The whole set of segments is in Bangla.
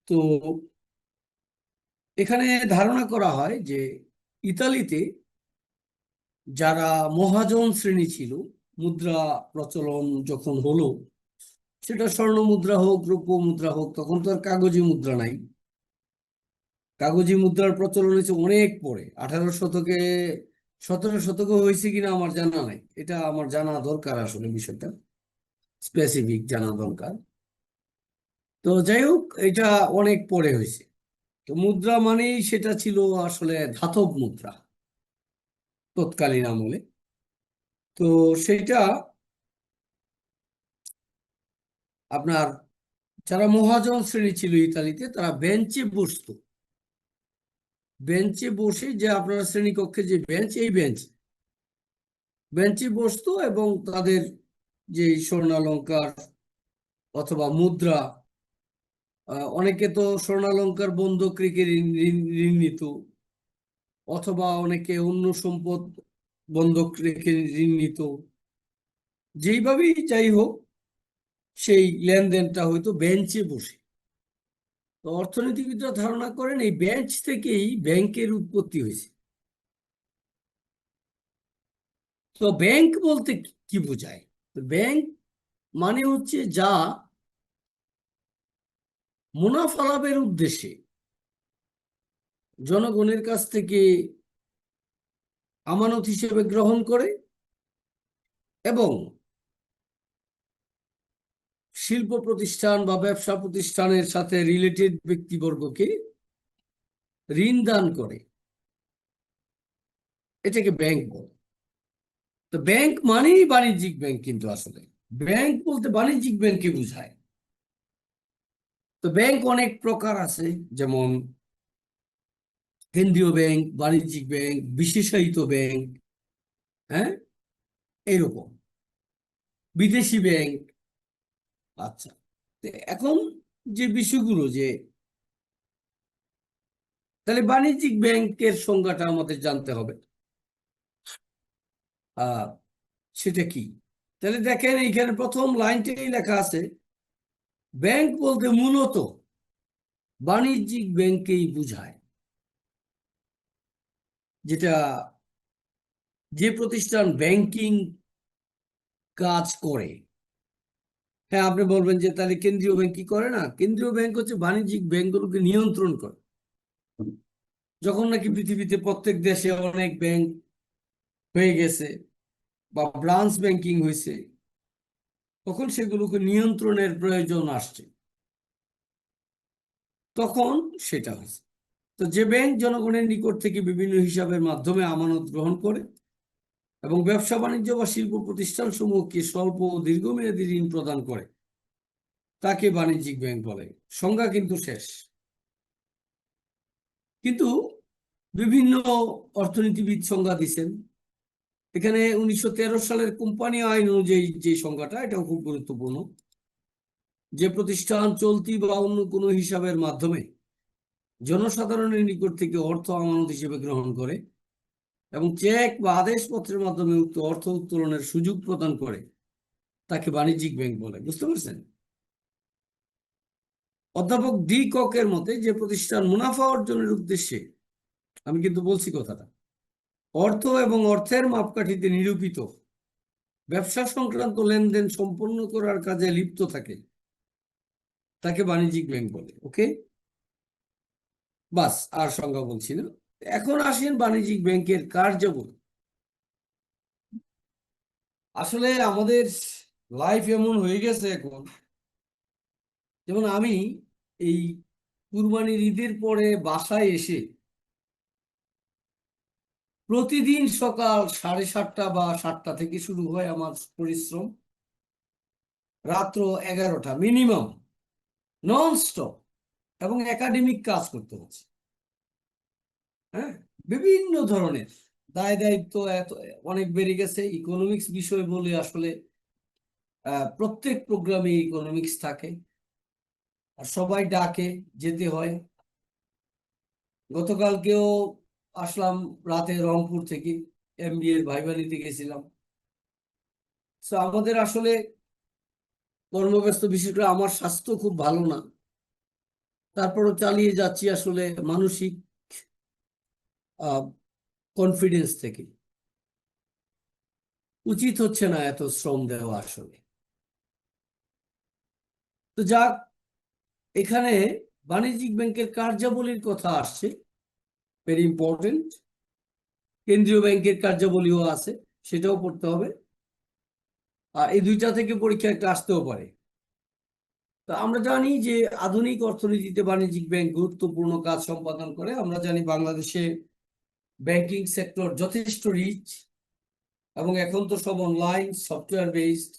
তো এখানে ধারণা করা হয় যে ইতালিতে যারা মহাজন শ্রেণী ছিল, মুদ্রা প্রচলন যখন হলো, সেটা স্বর্ণ মুদ্রা হোক রৌপ্য মুদ্রা হোক, তখন তো আর কাগজি মুদ্রা নাই। কাগজি মুদ্রার প্রচলন হয়েছে অনেক পরে, 18 শতকে, 17 শতকে হয়েছে কিনা আমার জানা নাই। এটা আমার জানা দরকার, আসলে বিষয়টা স্পেসিফিক জানা দরকার। তো যাই হোক, এটা অনেক পরে হয়েছে। তো মুদ্রা মানেই সেটা ছিল আসলে ধাতব মুদ্রা তৎকালীন আমলে। তো সেটা আপনার যারা মহাজন শ্রেণী ছিল ইতালিতে, তারা বেঞ্চে বসতো। বেঞ্চে বসে, যে আপনার শ্রেণীকক্ষে যে বেঞ্চ, এই বেঞ্চে বসতো এবং তাদের যে স্বর্ণালঙ্কার অথবা মুদ্রা, অনেকে তো স্বর্ণালঙ্কার বন্ধক রেখে ঋণ নিত, অথবা অনেকে অন্য সম্পদ বন্ধক রেখে ঋণ নিত। যেইভাবেই যাই হোক, সেই লেনদেনটা হয়তো বেঞ্চে বসে। তো অর্থনীতিবিদরা ধারণা করেন এই বেঞ্চ থেকেই ব্যাংকের উৎপত্তি হয়েছে। তো ব্যাংক বলতে কি বোঝায়? ব্যাংক মানে হচ্ছে যা মুনাফা লাভের উদ্দেশ্যে জনগণের কাছ থেকে আমানত হিসেবে গ্রহণ করে এবং শিল্প প্রতিষ্ঠান বা ব্যবসা প্রতিষ্ঠানের সাথে রিলেটেড ব্যক্তিবর্গকে ঋণ দান করে, এটাকে ব্যাংক বলে। তো ব্যাংক মানেই বাণিজ্যিক ব্যাংক, কিন্তু আসলে ব্যাংক বলতে বাণিজ্যিক ব্যাংককে বোঝায়। তো ব্যাংক অনেক প্রকার আছে, যেমন কেন্দ্রীয় ব্যাংক, বাণিজ্যিক ব্যাংক, বিশেষায়িত ব্যাংক, হ্যাঁ, এইরকম বিদেশি ব্যাংক। আচ্ছা, তো এখন যে বিষয়গুলো, যে তাহলে বাণিজ্যিক ব্যাংকের সংজ্ঞাটা আমাদের জানতে হবে। আহ সেটা কি? তাহলে দেখেন, এইখানে প্রথম লাইনটাই লেখা আছে, ব্যাংক বলতে মূলত বাণিজ্যিক ব্যাংকেই বোঝায়, যেটা যে প্রতিষ্ঠান ব্যাংকিং কাজ করে। হ্যাঁ, আপনি বলবেন যে তাহলে কেন্দ্রীয় ব্যাংক কি করে না? কেন্দ্রীয় ব্যাংক হচ্ছে বাণিজ্যিক ব্যাংকগুলোকে নিয়ন্ত্রণ করে। যখন নাকি পৃথিবীতে প্রত্যেক দেশে অনেক ব্যাংক হয়ে গেছে বা ব্রাঞ্চ ব্যাংকিং হয়েছে, তখন সেগুলোকে নিয়ন্ত্রণের প্রয়োজন আসছে, তখন সেটা হয়েছে। তো যে ব্যাংক জনগণের নিকট থেকে বিভিন্ন হিসাবের মাধ্যমে আমানত গ্রহণ করে এবং ব্যবসা বাণিজ্য বা শিল্প প্রতিষ্ঠান সমূহকে স্বল্প ও দীর্ঘমেয়াদী ঋণ প্রদান করে, তাকে বাণিজ্যিক ব্যাংক বলে। সংজ্ঞা কিন্তু শেষ। কিন্তু বিভিন্ন অর্থনীতিবিদ সংজ্ঞা দিচ্ছেন। এখানে 1913 সালের কোম্পানি আইন অনুযায়ী যে সংজ্ঞাটা, এটাও খুব গুরুত্বপূর্ণ। যে প্রতিষ্ঠান চলতি বা অন্য কোনো হিসাবের মাধ্যমে জনসাধারণের নিকট থেকে অর্থ আমানত হিসেবে গ্রহণ করে এবং চেক বা আদেশপত্রের মাধ্যমে উক্ত অর্থ উত্তোলনের সুযোগ প্রদান করে, তাকে বাণিজ্যিক ব্যাংক বলে। বুঝতে পারছেন? অধ্যাপক ডি ককের মতে, যে প্রতিষ্ঠান মুনাফা অর্জনের উদ্দেশ্যে, আমি কিন্তু বলছি কথাটা, অর্থ এবং অর্থের মাপকাঠিতে নিরূপিত ব্যবসা সংক্রান্ত লেনদেন সম্পন্ন করার কাজে লিপ্ত থাকে, তাকে বাণিজ্যিক ব্যাংক বলে। ওকে, বাস, আর সংজ্ঞা বলছি না। এখন আসেন বাণিজ্যিক ব্যাংকের কার্যাবলী। আসলে আমাদের লাইফ এমন হয়ে গেছে এখন, যেমন আমি এই কুরবানির ঈদের পরে বাসায় এসে প্রতিদিন সকাল 7:30 বা 7টা থেকে শুরু হয় আমার পরিশ্রম, রাত্র 11টা মিনিমাম, নন স্টপ, এবং একাডেমিক কাজ করতে হচ্ছে। হ্যাঁ, বিভিন্ন ধরনের দায় দায়িত্ব এত অনেক বেড়ে গেছে। ইকোনমিক্স বিষয় বলে আসলে প্রত্যেক প্রোগ্রামে ইকোনমিক্স থাকে, আর সবাই ডাকে, যেতে হয়। গতকালকেও আসলাম রাতে রংপুর থেকে, এমবিএ এর ভাইবা নিতে গেছিলাম। তো আমাদের আসলে কর্মব্যস্ত, বিশেষ করে আমার স্বাস্থ্য খুব ভালো না। তারপরও চালিয়ে যাচ্ছি আসলে মানসিক কনফিডেন্স থেকে। উচিত হচ্ছে না এত শ্রম দেওয়া আসলে। তো যাক, এখানে বাণিজ্যিক ব্যাংকের কার্যাবলীর কথা আসছে, ভেরি ইম্পর্টেন্ট। কেন্দ্রীয় ব্যাংকের কার্যাবলীও আছে, সেটাও পড়তে হবে। আর এই দুইটা থেকে পরীক্ষা একটা আসতেও পারে। তো আমরা জানি যে আধুনিক অর্থনীতিতে বাণিজ্যিক ব্যাংক গুরুত্বপূর্ণ কাজ সম্পাদন করে। আমরা জানি বাংলাদেশে ব্যাংকিং সেক্টর যথেষ্ট রিচ, এবং এখন তো সব অনলাইন সফটওয়্যার বেসড।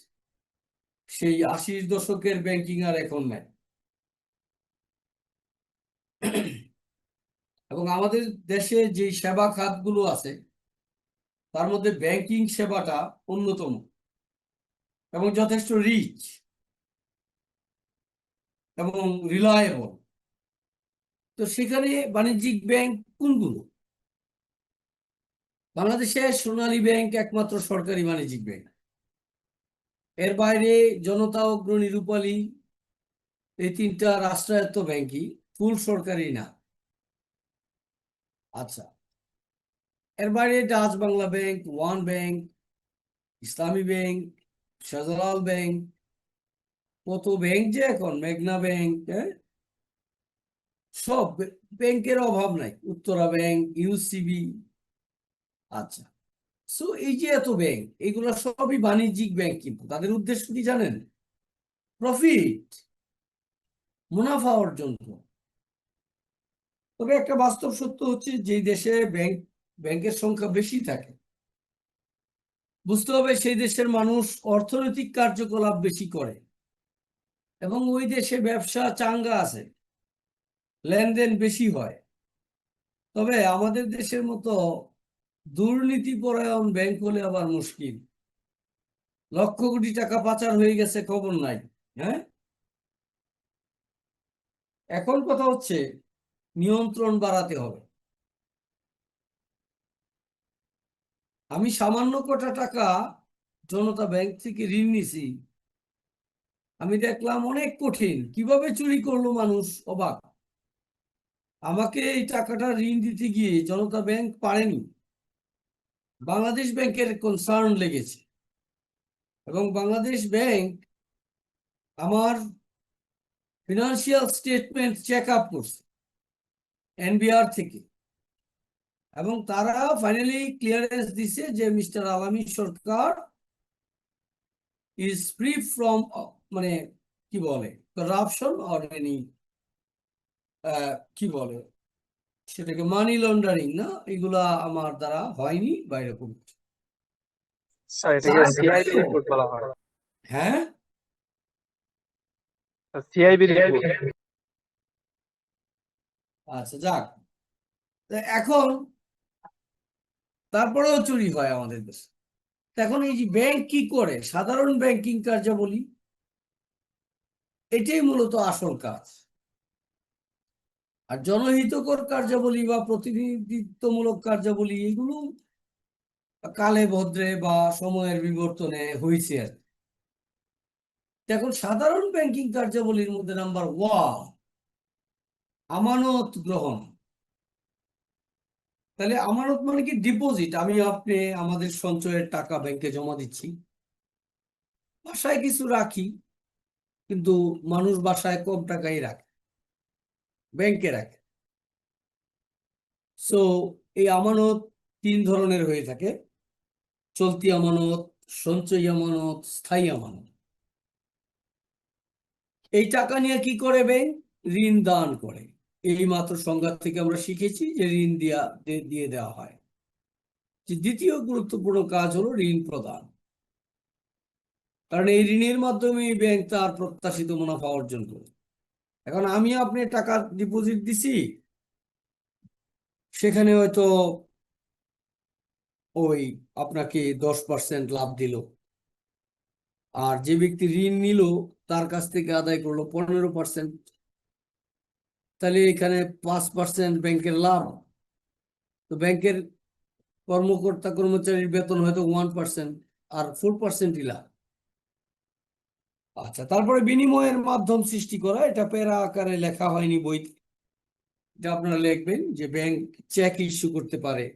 সেই 80-র দশকের ব্যাংকিং আর এখন নাই। এবং আমাদের দেশে যে সেবা খাতগুলো আছে তার মধ্যে ব্যাংকিং সেবাটা অন্যতম এবং যথেষ্ট রিচ এবং রিলায়েবল। তো সেখানে বাণিজ্যিক ব্যাংক কোনগুলো? বাংলাদেশে সোনালী ব্যাংক একমাত্র সরকারি বাণিজ্যিক ব্যাংক। এর বাইরে জনতা, অগ্রণী, রূপালী, এই তিনটা রাষ্ট্রায়ত্ত ব্যাংকই, ফুল সরকারি না। আচ্ছা, এর বাইরে Dutch Bangla bank, one bank, ইসলামী ব্যাংক, শাহজালাল ব্যাংক, কত ব্যাংক যে এখন, মেঘনা ব্যাংক, হ্যাঁ, সব ব্যাংকের অভাব নাই, উত্তরা ব্যাংক, ইউসিবি। আচ্ছা, সো এই যে এত ব্যাংক, এগুলো সবই বাণিজ্যিক ব্যাংক, কিন্তু তাদের উদ্দেশ্য কি জানেন? প্রফিট, মুনাফা অর্জন করা। তবে একটা বাস্তব সত্য হচ্ছে, যে দেশে ব্যাংকের সংখ্যা বেশি থাকে, বুঝতে হবে সেই দেশের মানুষ অর্থনৈতিক কার্যকলাপ বেশি করে এবং ওই দেশে ব্যবসা চাঙ্গা আছে, লেনদেন বেশি হয়। তবে আমাদের দেশের মতো দুর্নীতিপরায়ণ ব্যাংক হলে আবার মুশকিল। লক্ষ কোটি টাকা পাচার হয়ে গেছে, খবর নাই। হ্যাঁ, এখন কথা হচ্ছে নিয়ন্ত্রণ বাড়াতে হবে। আমি সামান্য কটা টাকা জনতা ব্যাংক থেকে ঋণ নিছি, আমি দেখলাম অনেক কঠিন, কিভাবে চুরি করলো মানুষ, অবাক। আমাকে এই টাকাটা ঋণ দিতে গিয়ে জনতা ব্যাংক পারেনি, বাংলাদেশ ব্যাংকের কনসার্ন লেগেছে। এবং বাংলাদেশ ব্যাংক আমার ফিনান্সিয়াল স্টেটমেন্ট চেক আপ করছে এনবিআর থেকে, এবং তারা ফাইনালি ক্লিয়ারেন্স দিছে যে mister Alami Sarkar is free from, মানে কি বলে, করাপশন অর এনি, কি বলে সেটাকে, মানি লন্ডারিং না, এগুলা আমার দ্বারা হয়নি বা এরকম। স্যার এটাকে সিআইবি রিপোর্ট বলা হয়। হ্যাঁ, সিআইবি রিপোর্ট। আচ্ছা, যাক। এখন তারপরেও চুরি হয় আমাদের দেশে। এখন এই যে ব্যাংক কি করে, সাধারণ ব্যাংকিং কার্যাবলী, এটাই মূলত আসল কাজ। আর জনহিতকর কার্যাবলী বা প্রতিনিধিত্বমূলক কার্যাবলী, এগুলো কালে ভদ্রে বা সময়ের বিবর্তনে হয়েছে আর কি। এখন সাধারণ ব্যাংকিং কার্যাবলীর মধ্যে নাম্বার 1, আমানত গ্রহণ। তাহলে আমানত মানে কি? ডিপোজিট। আমি আপনি আমাদের সঞ্চয়ের টাকা ব্যাংকে জমা দিচ্ছি, বাসায় কিছু রাখি, কিন্তু মানুষ বাসায় কম টাকাই রাখে, ব্যাংকে রাখে। সো এই আমানত 3 ধরনের হয়ে থাকে: চলতি আমানত, সঞ্চয়ী আমানত, স্থায়ী আমানত। এই টাকা নিয়ে কি করে ব্যাংক? ঋণ দান করে। এই মাত্র সংজ্ঞা থেকে আমরা শিখেছি যে ঋণ দিয়ে দেওয়া হয়। যে দ্বিতীয় গুরুত্বপূর্ণ কাজ হলো ঋণ প্রদান, কারণ এই ঋণের মাধ্যমে ব্যাংক তার প্রত্যাশিত মুনাফা অর্জন করে। এখন আমি আপনি টাকা ডিপোজিট দিছি, সেখানে হয়তো ওই আপনাকে 10% লাভ দিল, আর যে ব্যক্তি ঋণ নিল তার কাছ থেকে আদায় করলো 15%। তাহলে এখানে 5% ব্যাংকের লাভ। তো ব্যাংকের কর্মকর্তা কর্মচারীর বেতন হয়তো 1%, আর 4%ই লাভ। আচ্ছা, তারপরে বিনিময়ের মাধ্যম সৃষ্টি করা, এটা প্যারা আকারে লেখা হয়নি বইতে। এটা আপনারা লিখবেন যে ব্যাংক চেক ইস্যু করতে পারে,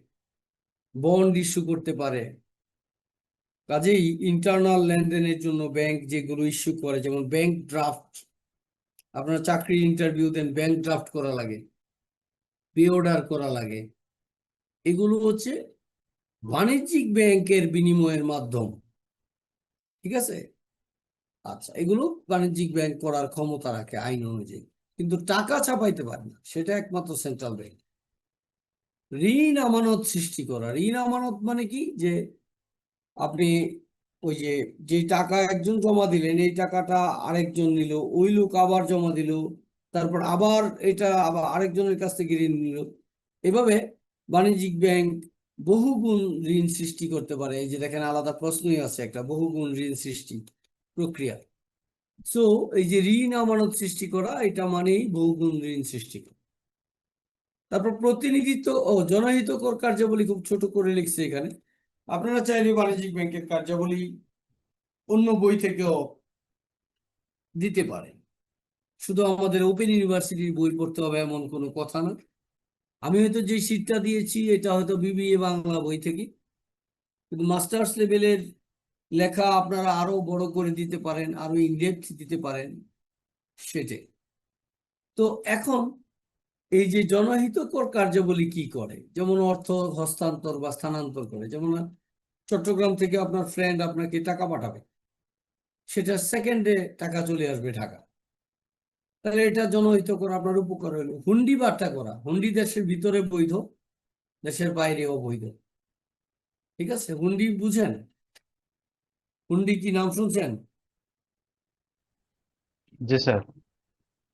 বন্ড ইস্যু করতে পারে। কাজেই ইন্টারনাল লেনদেনের জন্য ব্যাংক যেগুলো ইস্যু করে, যেমন ব্যাংক ড্রাফট, আপনারা চাকরির ইন্টারভিউ দেন, ব্যাংক ড্রাফট করা লাগে, পে অর্ডার করা লাগে। এগুলো হচ্ছে বাণিজ্যিক ব্যাংকের বিনিময়ের মাধ্যম। ঠিক আছে? আচ্ছা, এগুলো বাণিজ্যিক ব্যাংক করার ক্ষমতা রাখে আইন অনুযায়ী, কিন্তু টাকা ছাপাইতে পারে না, সেটা একমাত্র সেন্ট্রাল ব্যাংক। ঋণ আমানত সৃষ্টি করা, ঋণ আমানত মানে কি, যে আপনি ওই যে যে টাকা একজন জমা দিলেন, এই টাকাটা আরেকজন নিল, ওই লোক আবার জমা দিল, তারপর আবার এটা আবার আরেকজনের কাছ থেকে ঋণ নিল। এভাবে বাণিজ্যিক ব্যাংক বহুগুণ ঋণ সৃষ্টি করতে পারে। এই যে দেখেন, আলাদা প্রশ্নই আছে একটা, বহুগুণ ঋণ সৃষ্টি প্রক্রিয়া। সো এই যে ঋণ আমানত সৃষ্টি করা, এটা মানেই বহুগুণ ঋণ সৃষ্টি করা। তারপর প্রতিনিধিত্ব ও জনহিতকর কার্যাবলী খুব ছোট করে লিখছে এখানে। আপনারা চাইলে বাণিজ্যিক ব্যাংকের কার্যাবলী অন্য বই থেকেও দিতে পারেন, শুধু আমাদের ওপেন ইউনিভার্সিটির বই পড়তে হবে এমন কোনো কথা না। আমি হয়তো যে শীটটা দিয়েছি এটা হয়তো বিবিএ বাংলা বই থেকে, কিন্তু মাস্টার্স লেভেলের লেখা আপনারা আরো বড় করে দিতে পারেন, আরো ইনডেপথ দিতে পারেন, সেটাই। তো এখন এই যে জনহিতকর কার্যাবলী কি করে, যেমন অর্থ হস্তান্তর বা স্থানান্তর করে, যেমন চট্টগ্রাম থেকে আপনার ফ্রেন্ড আপনাকে টাকা পাঠাবে, সেটা সেকেন্ডে টাকা চলে আসবে ঢাকা, তাহলে এটা জনহিতকর, আপনার উপকার হলো। হুন্ডি বার্তা করা, হুন্ডি দেশের ভিতরে বৈধ, দেশের বাইরে অবৈধ। ঠিক আছে? হুন্ডি বুঝেন? হুন্ডি কি নাম শুনছেন? জি স্যার।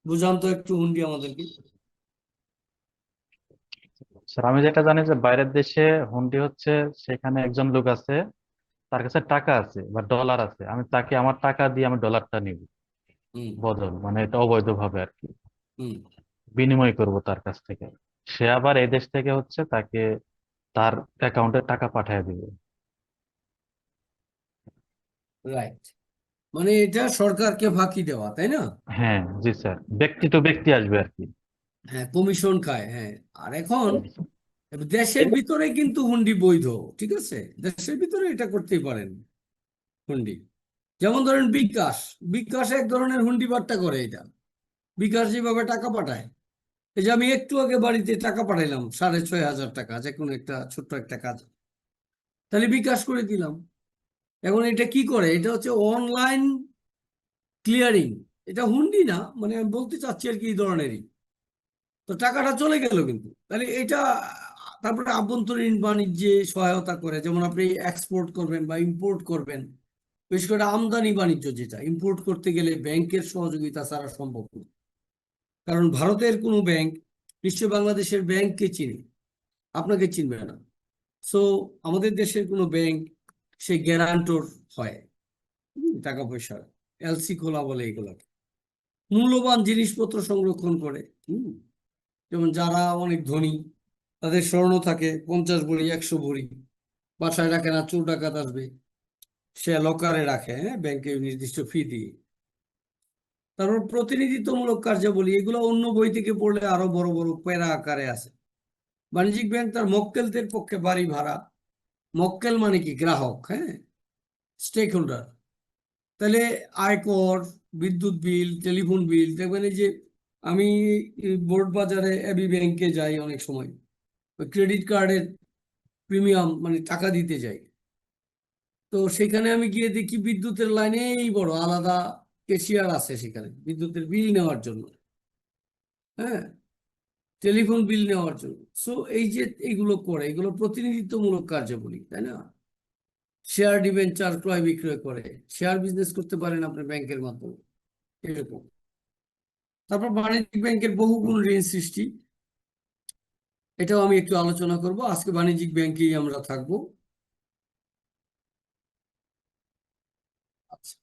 বুঝান তো একটু হুন্ডি আমাদেরকে। স্যার আমি যেটা জানি যে বাইরের দেশে হুন্ডি হচ্ছে, সেখানে একজন লোক আছে, তার কাছে টাকা আছে বা ডলার আছে, আমি তাকে আমার টাকা দিয়ে আমি ডলারটা নিব, হুম। বদল মানে এটা অবৈধভাবে আর কি হুম। বিনিময় করব তার কাছ থেকে। সে আবার এই দেশ থেকে হচ্ছে তাকে তার অ্যাকাউন্টে টাকা পাঠিয়ে দিবে। রাইট, মানে এটা সরকারকে ফাঁকি দেওয়া, তাই না? হ্যাঁ জি স্যার, ব্যক্তি টু ব্যক্তি আসবে আর কি। হ্যাঁ, কমিশন খায়, হ্যাঁ। আর এখন দেশের ভিতরে কিন্তু হুন্ডি বৈধ। ঠিক আছে? দেশের ভিতরে এটা করতেই পারেন হুন্ডি। যেমন ধরেন বিকাশ, বিকাশ এক ধরনের হুন্ডি বার্তা করে। এটা বিকাশ যেভাবে টাকা পাঠায়, এই যে আমি একটু আগে বাড়িতে টাকা পাঠাইলাম 6,500 টাকা, যে কোনো একটা ছোট্ট একটা কাজ, তাহলে বিকাশ করে দিলাম। এখন এটা কি করে, এটা হচ্ছে অনলাইন ক্লিয়ারিং। এটা হুন্ডি না, মানে আমি বলতে চাচ্ছি আর কি এই ধরনেরই। তো টাকাটা চলে গেল কিন্তু, তাহলে এটা। তারপরে আভ্যন্তরীণ বাণিজ্যে সহায়তা করে, যেমন আপনি এক্সপোর্ট করবেন বা ইম্পোর্ট করবেন। বিশেষ করে আমদানি বাণিজ্য, যেটা ইম্পোর্ট করতে গেলে ব্যাংকের সহযোগিতা ছাড়া সম্ভব না। কারণ ভারতের কোনো ব্যাংক নিশ্চয় বাংলাদেশের ব্যাংককে চিনে, আপনাকে চিনবে না। সো আমাদের দেশের কোনো ব্যাংক সে গ্যারান্টর হয়, টাকা পয়সা, এলসি খোলা বলে এগুলোকে। মূল্যবান জিনিসপত্র সংরক্ষণ করে। যেমন যারা অনেক ধনী, তাদের স্বর্ণ থাকে 50 ভরি, 100 ভরি, বাসায় রাখে না, চোর ডাকাত আসবে, সে লকারে রাখে, হ্যাঁ, ব্যাংকে নির্দিষ্ট ফি দিয়ে। তারপর প্রতিনিধিত্বমূলক কার্যাবলী, এগুলো অন্য বই থেকে পড়লে আরো বড় বড় প্যারা আকারে আছে। বাণিজ্যিক ব্যাংক তার মক্কেলদের পক্ষে বাড়ি ভাড়া, মক্কেল মানে কি, গ্রাহক, হ্যাঁ, স্টেক হোল্ডার। তাহলে আয়কর, বিদ্যুৎ বিল, টেলিফোন বিল, দেখবেন এই যে আমি বোর্ড বাজারে এবি ব্যাংকে যাই অনেক সময়, ক্রেডিট কার্ডের প্রিমিয়াম মানে টাকা দিতে যাই, তো সেখানে আমি গিয়ে দেখি বিদ্যুতের লাইনে এই বড় আলাদা ক্যাশিয়ার আছে সেখানে বিদ্যুতের বিল নেওয়ার জন্য, হ্যাঁ, টেলিফোন বিল নেওয়ার জন্য। সো এই যে এইগুলো করে, এগুলো প্রতিনিধিত্বমূলক কার্যাবলী, তাই না? শেয়ার ডিবেঞ্চার ক্রয় বিক্রয় করে, শেয়ার বিজনেস করতে পারেন আপনি ব্যাংকের মাধ্যমে, এরকম। তারপর বাণিজ্যিক ব্যাংকের বহুগুণ ঋণ সৃষ্টি, এটাও আমি একটু আলোচনা করব। আজকে বাণিজ্যিক ব্যাংকেই আমরা থাকবো। আচ্ছা,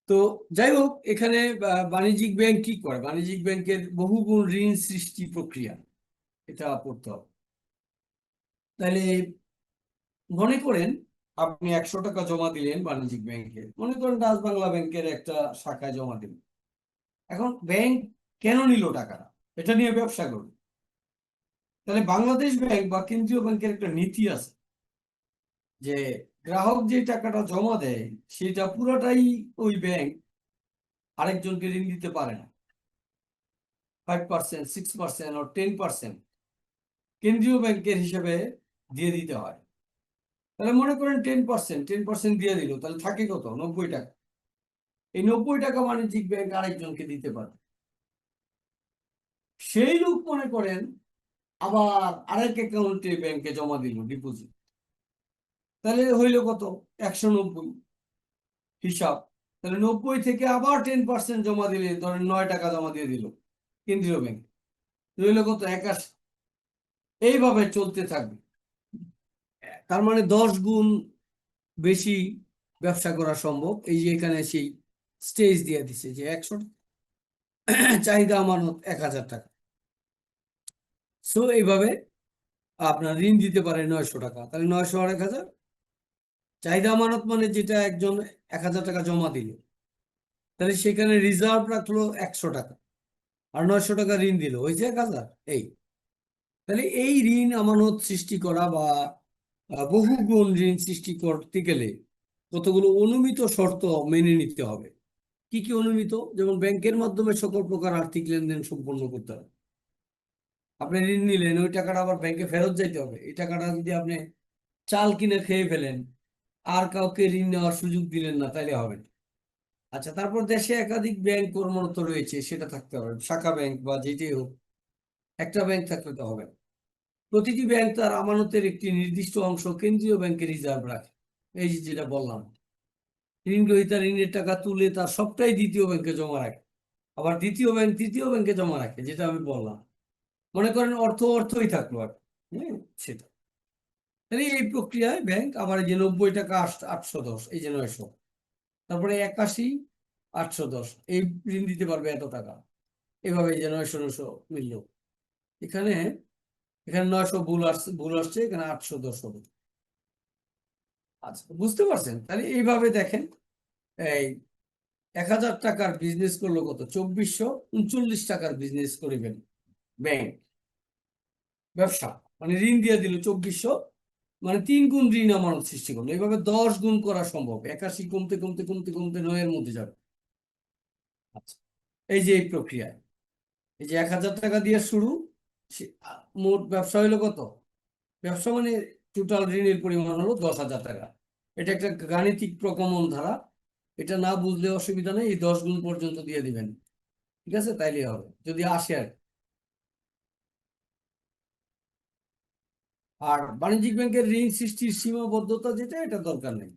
তো যাই হোক, এখানে বাণিজ্যিক ব্যাংক কি করে, বাণিজ্যিক ব্যাংকের বহুগুণ ঋণ সৃষ্টি প্রক্রিয়া, এটা পড়তে হবে। তাহলে মনে করেন আপনি 100 টাকা জমা দিলেন বাণিজ্যিক ব্যাংকে, মনে করেন ডাচ বাংলা ব্যাংকের একটা শাখায় জমা দিলেন। এখন ব্যাংক কেন নিল টাকাটা, এটা নিয়ে ব্যবসা করবে। তাহলে বাংলাদেশ ব্যাংক বা কেন্দ্রীয় ব্যাংকের একটা নীতি আছে যে গ্রাহক যে টাকাটা জমা দেয় সেটা পুরোটাই ওই ব্যাংক আরেকজনকে ঋণ দিতে পারে না। 5%, 6% or 10% কেন্দ্রীয় ব্যাংকের হিসেবে দিয়ে দিতে হয়। তাহলে মনে করেন 10% দিয়ে দিল, তাহলে থাকে কত? 90 টাকা। এই 90 টাকা বাণিজ্যিক ব্যাংক আরেকজনকে দিতে পারে। সেই লোক মনে করেন আবার আরেক অ্যাকাউন্টে ব্যাংকে জমা দিল ডিপোজিট, তাহলে হইল কত? 190 হিসাব। তাহলে 90 থেকে আবার 10% জমা দিলে ধরেন 9 টাকা জমা দিয়ে দিল কেন্দ্রীয় ব্যাংক, রইল কত? 81। এইভাবে চলতে থাকবে। তার মানে 10 গুণ বেশি ব্যবসা করা সম্ভব। এই যে এখানে সেই স্টেজ দিয়ে দিছে যে 100 চাহিদা আমানত 1000 টাকা। সো এইভাবে আপনার ঋণ দিতে পারে 900 টাকা, তাহলে 900 আর 1000। চাহিদা আমানত মানে যেটা একজন 1000 টাকা জমা দিল, তাহলে সেখানে রিজার্ভ রাখলো 100 টাকা, আর 900 টাকা ঋণ দিল, হয়েছে 1000। এই তাহলে এই ঋণ আমানত সৃষ্টি করা বা বহু গুণ ঋণ সৃষ্টি করতে গেলে কতগুলো অনুমিত শর্ত মেনে নিতে হবে। কি কি অনুমিত? যেমন ব্যাংকের মাধ্যমে সকল প্রকার আর্থিক লেনদেন সম্পন্ন করতে হবে। আপনি ঋণ নিলেন, ওই টাকাটা আবার ব্যাংকে ফেরত যাইতে হবে। এই টাকাটা যদি আপনি চাল কিনে খেয়ে ফেলেন, আর কাউকে ঋণ নেওয়ার সুযোগ দিলেন না, তাইলে হবে না। আচ্ছা, তারপর দেশে একাধিক ব্যাংক কর্মরত রয়েছে, সেটা থাকতে হবে, শাখা ব্যাংক বা যেটাই হোক, একটা ব্যাংক থাকলে তো হবে না। প্রতিটি ব্যাংক তার আমানতের একটি নির্দিষ্ট অংশ কেন্দ্রীয় ব্যাংকে রিজার্ভ রাখে। এই যে যেটা বললাম, ঋণ গ্রহীতা ঋণের টাকা তুলে তার সবটাই দ্বিতীয় ব্যাংকে জমা রাখে, আবার দ্বিতীয় ব্যাংক তৃতীয় ব্যাংকে জমা রাখে, যেটা আমি বললাম। মনে করেন অর্থই থাকলো আর কি। হ্যাঁ, সেটা। তাহলে এই প্রক্রিয়ায় ব্যাংক আবার এই যে 90 টাকা 810, এই যে 900, তারপরে 81 810, এই ঋণ দিতে পারবে এত টাকা। এভাবে এই যে 900 মিলল। এখানে এখানে 900 ভুল আসছে, এখানে 810 হবে। আচ্ছা, বুঝতে পারছেন? তাহলে এইভাবে দেখেন, এই 1000 টাকার বিজনেস করলো কত? 2439 টাকার বিজনেস করিবেন ব্যাংক, ব্যবসা মানে ঋণ দিয়ে দিল 2400, মানে 3 গুণ ঋণ আমানত সৃষ্টি করলো। এইভাবে 10 গুণ করা সম্ভব। 81 কমতে কমতে কমতে কমতে 9-এর মধ্যে যাবে। আচ্ছা, এই যে এই প্রক্রিয়ায় এই যে 1000 টাকা দিয়ে শুরু, মোট ব্যবসা হইলো কত? ব্যবসা মানে টোটাল ঋণের পরিমাণ হলো 10,000 টাকা। এটা একটা গাণিতিক প্রকমন ধারা, এটা না বুঝলে অসুবিধা নেই, এই 10 গুণ পর্যন্ত দিয়ে দিবেন, ঠিক আছে? তাইলে হবে, যদি আসে আর কি। আর বাণিজ্যিক ব্যাংকের ঋণ সৃষ্টির সীমাবদ্ধতা যেটা, এটা দরকার নেই।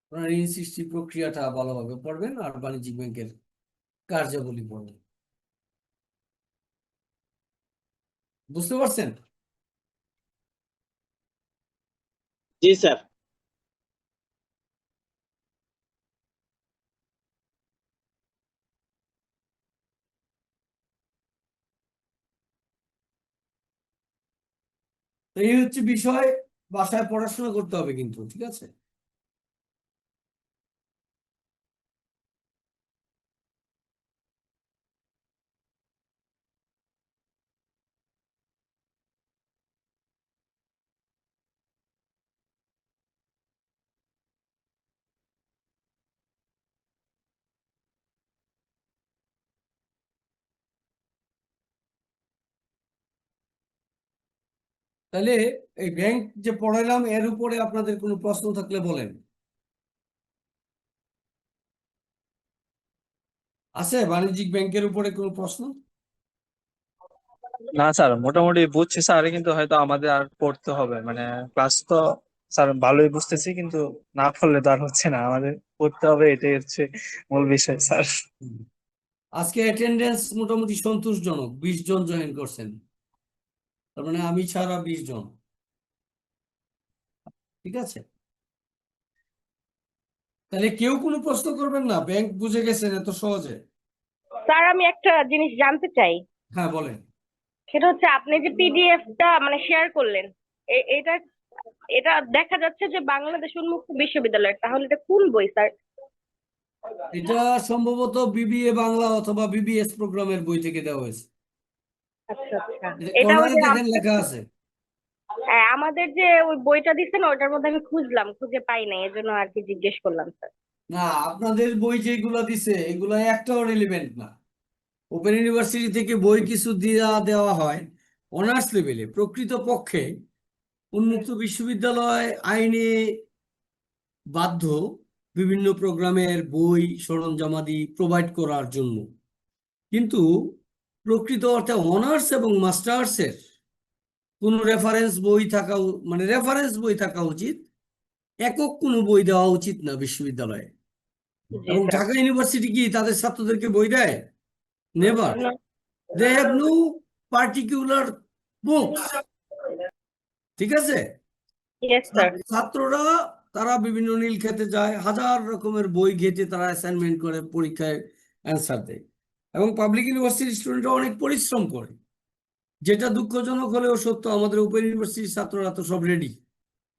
আপনার ঋণ সৃষ্টি প্রক্রিয়াটা ভালোভাবে পড়বেন আর বাণিজ্যিক ব্যাংকের কার্যাবলী পড়বেন। বুঝতে পারছেন? জি স্যার। তো এই হচ্ছে বিষয়, বাসায় পড়াশোনা করতে হবে কিন্তু, ঠিক আছে? তাহলে এই ব্যাংক যে পড়াইলাম, এর উপরে আপনাদের কোনো প্রশ্ন থাকলে বলেন। আছে বাণিজ্যিক ব্যাংকের উপরে কোনো প্রশ্ন? না স্যার, মোটামুটি বুঝছি স্যার, কিন্তু হয়তো আমাদের আর পড়তে হবে, মানে ক্লাস তো স্যার ভালোই বুঝতেছি, কিন্তু না পড়লে তো আর হচ্ছে না, আমাদের পড়তে হবে, এটাই হচ্ছে মূল বিষয় স্যার। আজকে অ্যাটেন্ডেন্স মোটামুটি সন্তোষজনক, 20 জন জয়েন করছেন, তার মানে আমি ছাড়া 20 জন, ঠিক আছে? তাহলে কেউ কোনো প্রশ্ন করবেন না, ব্যাংক বুঝে গেছেন এত সহজে? স্যার, আমি একটা জিনিস জানতে চাই। হ্যাঁ, বলেন। সেটা হচ্ছে আপনি যে পিডিএফটা মানে শেয়ার করলেন, এটা এটা দেখা যাচ্ছে যে বাংলাদেশ উন্মুক্ত বিশ্ববিদ্যালয়, তাহলে এটা কোন বই স্যার? এটা সম্ভবত বিবিএ বাংলা অথবা বিবিএস প্রোগ্রামের বই থেকে দেওয়া হয়েছে। আচ্ছা আচ্ছা। এটা এটা ওই কর্নারে যে দেখেন লেখা আছে। আমাদের যে ওই বইটা দিচ্ছেন ওটার মধ্যে আমি খুঁজলাম, খুঁজে পাই নাই, এজন্য আর কি জিজ্ঞেস করলাম স্যার। না, আপনাদের বই যেগুলা দিছে এগুলা একটাও রিলেভেন্ট না। ওপেন ইউনিভার্সিটি থেকে বই কিছু দেওয়া হয় অনার্স লেভেলে, প্রকৃত পক্ষে উন্মুক্ত বিশ্ববিদ্যালয় আইনে বাধ্য বিভিন্ন প্রোগ্রামের বই সরঞ্জামাদি প্রোভাইড করার জন্য, কিন্তু প্রকৃত অর্থে অনার্স এবং মাস্টার্সের কোনো রেফারেন্স বই থাকা মানে রেফারেন্স বই থাকা উচিত, একক কোনো বই দেওয়া উচিত না বিশ্ববিদ্যালয়ে। জি এবং স্যার। ঢাকা ইউনিভার্সিটি কি তাদের ছাত্রদেরকে বই দেয়? Never. They have no particular books. ঠিক আছে, ইয়েস স্যার। ছাত্ররা তারা বিভিন্ন নীল খেতে যায়, হাজার রকমের বই ঘেটে তারা অ্যাসাইনমেন্ট করে, পরীক্ষায় অ্যান্সার দেয়, এবং পাবলিক ইউনিভার্সিটির স্টুডেন্টরা অনেক পরিশ্রম করে। যেটা দুঃখজনক হলেও সত্য, আমাদের ওপেন ইউনিভার্সিটির ছাত্ররা তো সব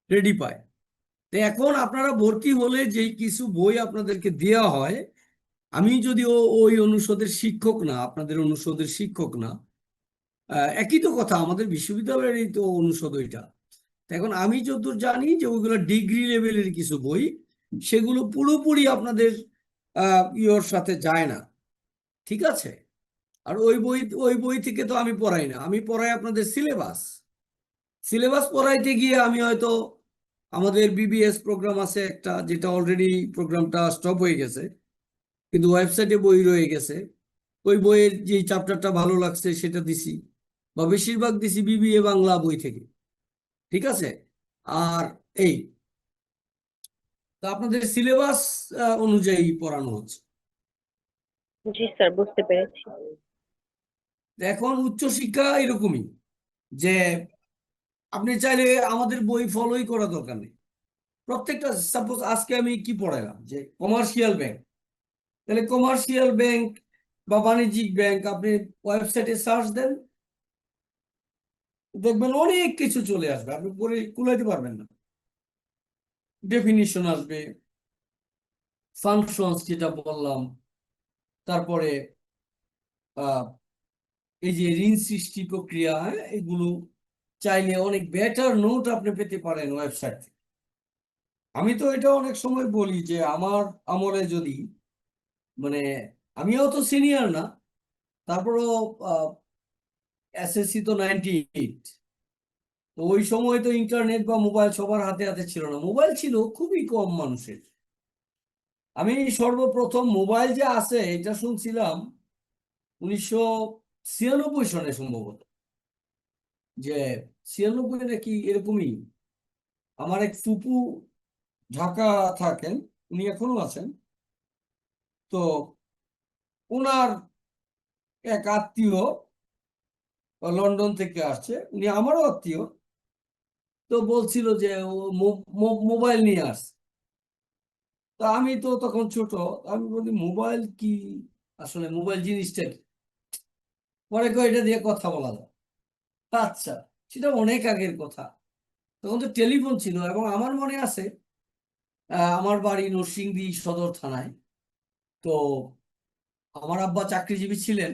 রেডি পায়। তো এখন আপনারা ভর্তি হলে যেই কিছু বই আপনাদেরকে দেওয়া হয়, আমি যদিও ওই অনুষদের শিক্ষক না, আপনাদের অনুষদের শিক্ষক না, একই তো কথা, আমাদের বিশ্ববিদ্যালয়েরই তো অনুষদ ওইটা। এখন আমি যতদূর জানি যে ওইগুলো ডিগ্রি লেভেলের কিছু বই, সেগুলো পুরোপুরি আপনাদের ইয়োর সাথে যায় না। ঠিক আছে, আর ওই বই থেকে তো আমি পড়াই না, আমি পড়াই আপনাদের সিলেবাস পড়াইতে গিয়ে আমি হয়তো, আমাদের বিবিএস প্রোগ্রাম আছে একটা, যেটা অলরেডি প্রোগ্রামটা স্টপ হয়ে গেছে, কিন্তু ওয়েবসাইটে বই রয়ে গেছে, ওই বইয়ের যে চ্যাপ্টারটা ভালো লাগছে সেটা দিছি, বা বেশিরভাগ দিছি বিবিএ বাংলা বই থেকে। ঠিক আছে, আর এই তা আপনাদের সিলেবাস অনুযায়ী পড়ানো হচ্ছে। জি স্যার, বুঝতে পেরেছি। এখন উচ্চশিক্ষা এরকমই, যে আপনি চাইলে আমাদের বই ফলোই করা দরকার নেই। প্রত্যেকটা, সাপোজ আজকে আমি কি পড়াইলাম যে কমার্শিয়াল ব্যাংক, তাহলে কমার্শিয়াল ব্যাংক বা বাণিজ্যিক ব্যাংক আপনি ওয়েবসাইটে সার্চ দেন, দেখবেন অনেক কিছু চলে আসবে, আপনি পরে কুলাইতে পারবেন না। ডেফিনিশন আসবে, ফাংশনস যেটা বললাম, তারপরে এই যে ঋণ সৃষ্টি প্রক্রিয়া, এগুলো চাইলে অনেক বেটার নোট আপনি পেতে পারেন ওয়েবসাইট থেকে। আমি তো এটা অনেক সময় বলি যে আমার আমলে যদি, মানে আমিও তো সিনিয়র না, তারপরও এসএসসি তো 98, তো ওই সময় তো ইন্টারনেট বা মোবাইল সবার হাতে হাতে ছিল না, মোবাইল ছিল খুবই কম মানুষের। আমি সর্বপ্রথম মোবাইল যে আছে এটা শুনছিলাম 1996 সনে সম্ভবত, যে 96 নাকি এরকমই। আমার এক ফুপু ঢাকা থাকেন, উনি এখনো আছেন, তো ওনার এক আত্মীয় লন্ডন থেকে আসছে, উনি আমারও আত্মীয়, তো বলছিল যে ও মোবাইল নিয়ে আসছে। তো আমি তো তখন ছোট, আমি বলি মোবাইল কি, আসলে মোবাইল জিনিসটা কি? পরে এটা দিয়ে কথা বলা যায়। আচ্ছা, সেটা অনেক আগের কথা, তখন তো টেলিফোন ছিল। এবং আমার মনে আছে, আমার বাড়ি নরসিংদী সদর থানায়, তো আমার আব্বা চাকরিজীবী ছিলেন,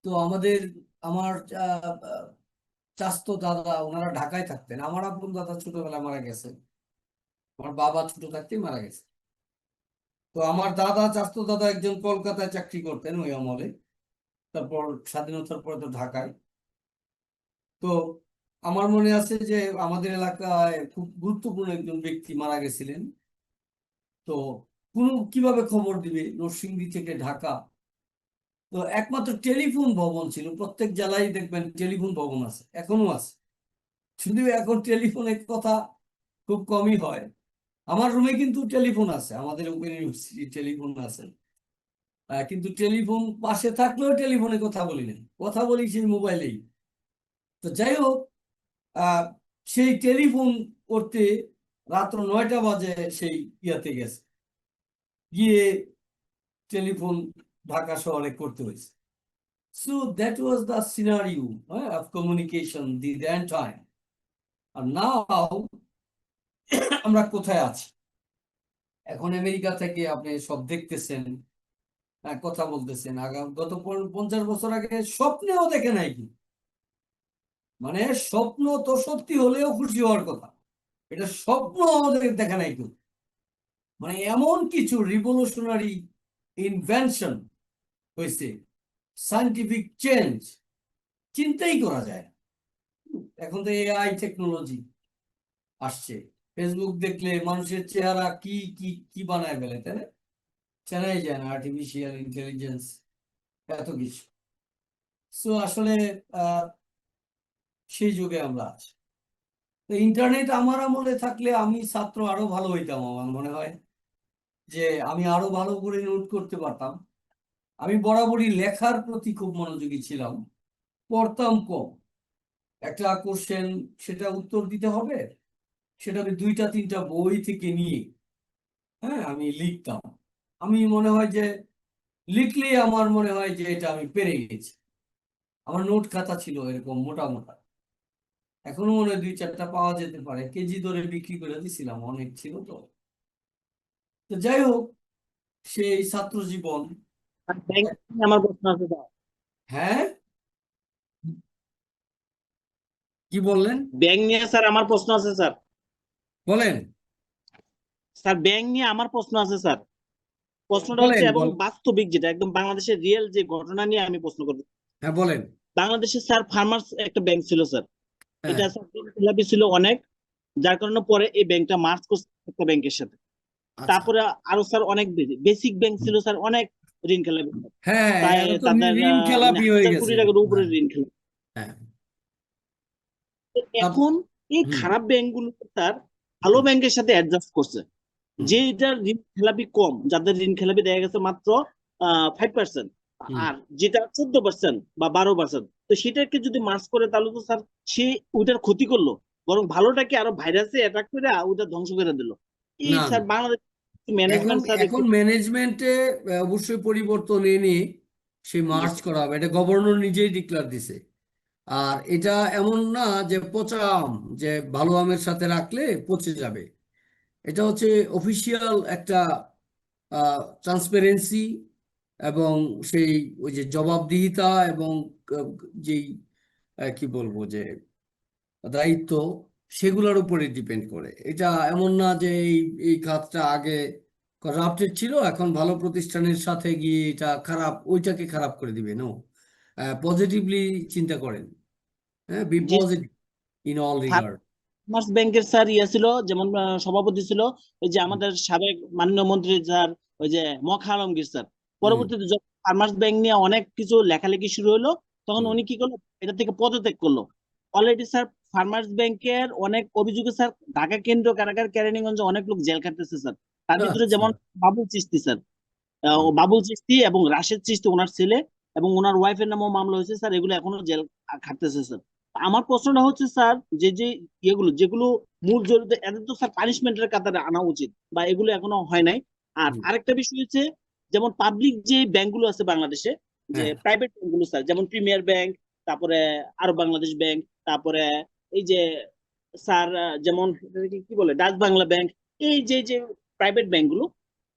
তো আমার আহ, আহ, চাচতো দাদা ওনারা ঢাকায় থাকতেন, আমার আপন দাদা ছোটবেলায় মারা গেছে, আমার বাবা ছোট থাকতেই মারা গেছে। তো আমার দাদা, চাচতো দাদা একজন কলকাতায় চাকরি করতেন ওই আমলে, তারপর স্বাধীনতার পরে তো ঢাকায়। তো আমার মনে আছে যে আমাদের এলাকায় খুব গুরুত্বপূর্ণ একজন ব্যক্তি মারা গেছিলেন, তো কিভাবে খবর দিবে নরসিংদী থেকে ঢাকা। তো একমাত্র টেলিফোন ভবন ছিল, প্রত্যেক জেলায় দেখবেন টেলিফোন ভবন আছে, এখনো আছে, শুধু এখন টেলিফোনের কথা খুব কমই হয়। আমার রুমে কিন্তু টেলিফোন আছে, আমাদের ওপেন ইউনিভার্সিটি টেলিফোন আছে, কিন্তু টেলিফোন পাশে থাকলেও টেলিফোনে কথা বলি না, কথা বলি সেই মোবাইলেই। তো যাই হোক, আহ, সেই টেলিফোন করতে রাত্র 9টা বাজে সেই ইয়াতে গেছে, গিয়ে টেলিফোন ঢাকা শহরে করতে হয়েছে। So that was the scenario of communication the then time. আর নাও আমরা কোথায় আছি? এখন আমেরিকা থেকে আপনি সব দেখতেছেন, কথা বলতেছেন। গত 50 বছর আগে স্বপ্নেও দেখে নাই কি, মানে স্বপ্ন তো সত্যি হলেও খুশি হওয়ার কথা, এটা স্বপ্ন আমাদের দেখা নাই কেউ। মানে এমন কিছু রিভলিউশনারি ইনভেনশন হয়েছে, সায়েন্টিফিক চেঞ্জ চিন্তাই করা যায় না। এখন তো এআই টেকনোলজি আসছে, ফেসবুক দেখলে মানুষের চেহারা কি কি কি বানায় ফেলে, তাই না? চেনাই যায় না, আর্টিফিশিয়াল ইন্টেলিজেন্স, এত কিছু। সো আসলে আহ সেই যুগে আমরা আছি। তো ইন্টারনেট আমার আমলে থাকলে আমি ছাত্র আরো ভালো হইতাম, আমার মনে হয় যে আমি আরো ভালো করে নোট করতে পারতাম। আমি বরাবরই লেখার প্রতি খুব মনোযোগী ছিলাম, পড়তাম কম। একটা কোশ্চেন, সেটা উত্তর দিতে হবে, সেটা আমি 2-3টা বই থেকে নিয়ে আমি লিখতাম। আমি মনে হয় যে লিখলে আমার মনে হয় যে এটা আমি পেরে গেছি। আমার নোট খাতা ছিল এরকম মোটা মোটা, এখনো মনে হয় 2-4টা পাওয়া যেতে পারে, কেজি ধরে বিক্রি করে দিছিলাম, অনেক ছিল তো। তো যাই হোক, সেই ছাত্র জীবন। ব্যাংক নিয়ে আমার প্রশ্ন আছে স্যার। হ্যাঁ, কি বললেন? ব্যাংক নিয়ে স্যার আমার প্রশ্ন আছে স্যার। বলেন স্যার ব্যাংক নিয়ে আমার প্রশ্ন আছে স্যার। প্রশ্নটা হচ্ছে বলেন এবং বাস্তবিক, যেটা একদম বাংলাদেশের রিয়েল যে ঘটনা নিয়ে আমি প্রশ্ন করব। হ্যাঁ বলেন। বাংলাদেশে স্যার ফার্মার্স একটা ব্যাংক ছিল স্যার। হ্যাঁ, এটা স্যার ঋণখেলাপি ছিল অনেক, যার কারণে পরে এই ব্যাংকটা মার্জ করছে একটা ব্যাংকের সাথে। আচ্ছা। তারপরে আরো স্যার অনেক বেসিক ব্যাংক ছিল স্যার, অনেক ঋণ খেলাপি। হ্যাঁ, প্রায় এরা তো তাদের ঋণ মানে খেলাপি হয়ে 1000 গেছে। কোটি টাকার উপরে হ্যাঁ, ঋণ খেলাপি। হ্যাঁ। এখন এই হুম, খারাপ ব্যাংকগুলো স্যার ভালো ব্যাংকের সাথে অ্যাডজাস্ট করছে, হুম, যেটার ঋণ খেলাপি কম, যাদের ঋণ খেলাপি দেখা গেছে মাত্র 5%, হুম। আর যেটা 14% বা 12%, তো সেটাকে যদি মার্চ করে তাহলে তো স্যার সে ওইটার ক্ষতি করলো, বরং ভালোটাকে আরো ভাইরাসে অ্যাটাক করে ওইটা ধ্বংস করে দিল। এই না, স্যার না। বাংলাদেশ এখন ম্যানেজমেন্ট স্যার একটু এখন ম্যানেজমেন্টে অবশ্যই পরিবর্তন এনে সে মার্চ করা হবে, এটা গভর্নর নিজেই ডিক্লার দিছে। আর এটা এমন না যে পচা আম, যে ভালো আমের সাথে রাখলে পচে যাবে। এটা হচ্ছে অফিসিয়াল একটা ট্রান্সপারেন্সি, এবং সেই ওই যে জবাবদিহিতা, এবং আহ, যেই কি বলবো যে দায়িত্ব, সেগুলোর উপরে ডিপেন্ড করে। এটা এমন না যে এই এই খাতটা আগে করাপ্টেড ছিল, এখন ভালো প্রতিষ্ঠানের সাথে গিয়ে এটা খারাপ, ওইটাকে খারাপ করে দিবে। নো, পজিটিভলি চিন্তা করেন। হ্যাঁ, বি যে positive in all regard. Farmers ব্যাংকের স্যার ছিল, যেমন সভাপতি ছিল ওই যে আমাদের সাবেক মাননীয় মন্ত্রী স্যার, ওই যে মখা আলমগীর স্যার। হুম, পরবর্তীতে যখন ফার্মার্স ব্যাংক নিয়ে অনেক কিছু লেখালেখি শুরু হলো, তখন হুম। উনি কি করলো, এটা থেকে পদত্যাগ করলো। অলরেডি স্যার ফার্মার্স ব্যাংকের অনেক অভিযোগে স্যার ঢাকা কেন্দ্রীয় কারাগার কেরানীগঞ্জে অনেক লোক জেল খাটতেছে স্যার। তার ভিতরে আচ্ছা। যেমন বাবুল চিস্তি স্যার, ও হুম, বাবুল চিস্তি এবং রাশেদ চিস্তি ওনার ছেলে, এবং ওনার ওয়াইফের নামও মামলা হয়েছে স্যার, এগুলো এখনো জেল খাটতেছে স্যার। আমার প্রশ্নটা হচ্ছে স্যার, যে যে ইয়েগুলো যেগুলো মূল জড়িত, এদের তো স্যার পানিশমেন্টের কাতারে আনা উচিত, বা এগুলো এখনো হয় নাই। আর হুম। আরেকটা বিষয় হচ্ছে, যেমন পাবলিক যে ব্যাংকগুলো আছে বাংলাদেশে, যে হ্যাঁ, প্রাইভেট ব্যাংকগুলো স্যার, যেমন প্রিমিয়ার ব্যাংক, তারপরে আরব বাংলাদেশ ব্যাংক, তারপরে এই যে স্যার যেমন এটাকে কি বলে ডাচ বাংলা ব্যাংক, এই যে যে প্রাইভেট ব্যাংকগুলো,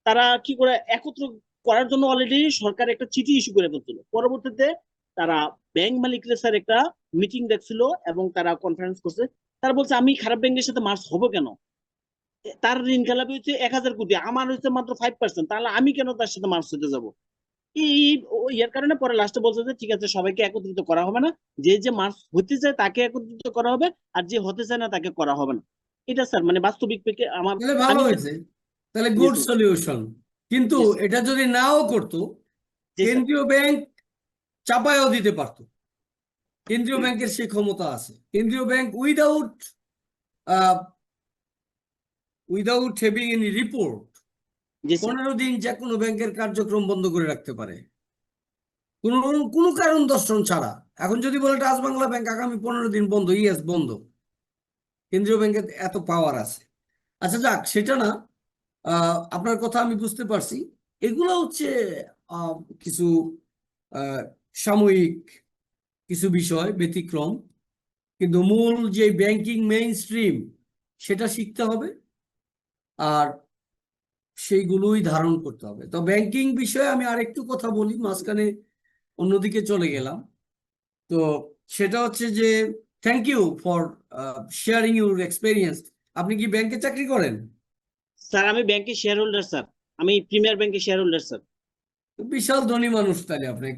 তারা কি করে একত্র করার জন্য অলরেডি সরকার একটা চিঠি ইস্যু করে ফেলছিল। পরবর্তীতে তারা ব্যাংক মালিকরা স্যার একটা মিটিং দেখছিল এবং তারা কনফারেন্স করছে। তারা বলছে আমি খারাপ ব্যাংকের সাথে মার্চ হবো কেন, তার ঋণ খেলাপি হচ্ছে 1000 কোটি, আমার হচ্ছে মাত্র 5%, তাহলে আমি কেন তার সাথে মার্চ হতে যাবো। এই ইয়ার কারণে পরে লাস্টে বলছে যে ঠিক আছে, সবাইকে একত্রিত করা হবে না, যে যে মার্চ হতে চায় তাকে একত্রিত করা হবে, আর যে হতে চায় না তাকে করা হবে না। এটা স্যার মানে বাস্তবিক থেকে আমার, তাহলে ভালো আমি হয়েছে, তাহলে জি গুড স্যার, সলিউশন। কিন্তু জি স্যার, এটা যদি নাও করতো, জি স্যার, কেন্দ্রীয় ব্যাংক চাপায়ও দিতে পারতো। কেন্দ্রীয় ব্যাংকের সেই ক্ষমতা আছে। কেন্দ্রীয় bank without having any report ji sir, 15 দিন যে কোনো ব্যাংকের কার্যক্রম বন্ধ করে রাখতে পারে, কোনো কোনো কারণ দর্শন ছাড়া। এখন যদি বলে ডাচ বাংলা ব্যাংক আগামী 15 দিন বন্ধ, ইয়েস বন্ধ। কেন্দ্রীয় ব্যাংকের এত পাওয়ার আছে। আচ্ছা যাক, সেটা না। আপনার কথা আমি বুঝতে পারছি। এগুলো হচ্ছে আহ, কিছু আহ, সাময়িক কিছু বিষয়, ব্যতিক্রম। কিন্তু মূল যে ব্যাংকিং মেইন স্ট্রিম সেটা শিখতে হবে, আর সেইগুলোই ধারণ করতে হবে। তো ব্যাংকিং বিষয়ে আমি আরেকটু কথা বলি, মাঝখানে অন্যদিকে চলে গেলাম। তো সেটা হচ্ছে যে thank you for sharing your experience. আপনি কি ব্যাংকে চাকরি করেন? স্যার আমি ব্যাংকের শেয়ার হোল্ডার স্যার, আমি প্রিমিয়ার ব্যাংকের শেয়ার হোল্ডার স্যার। বিশাল ধনী মানুষ তাহলে আপনি।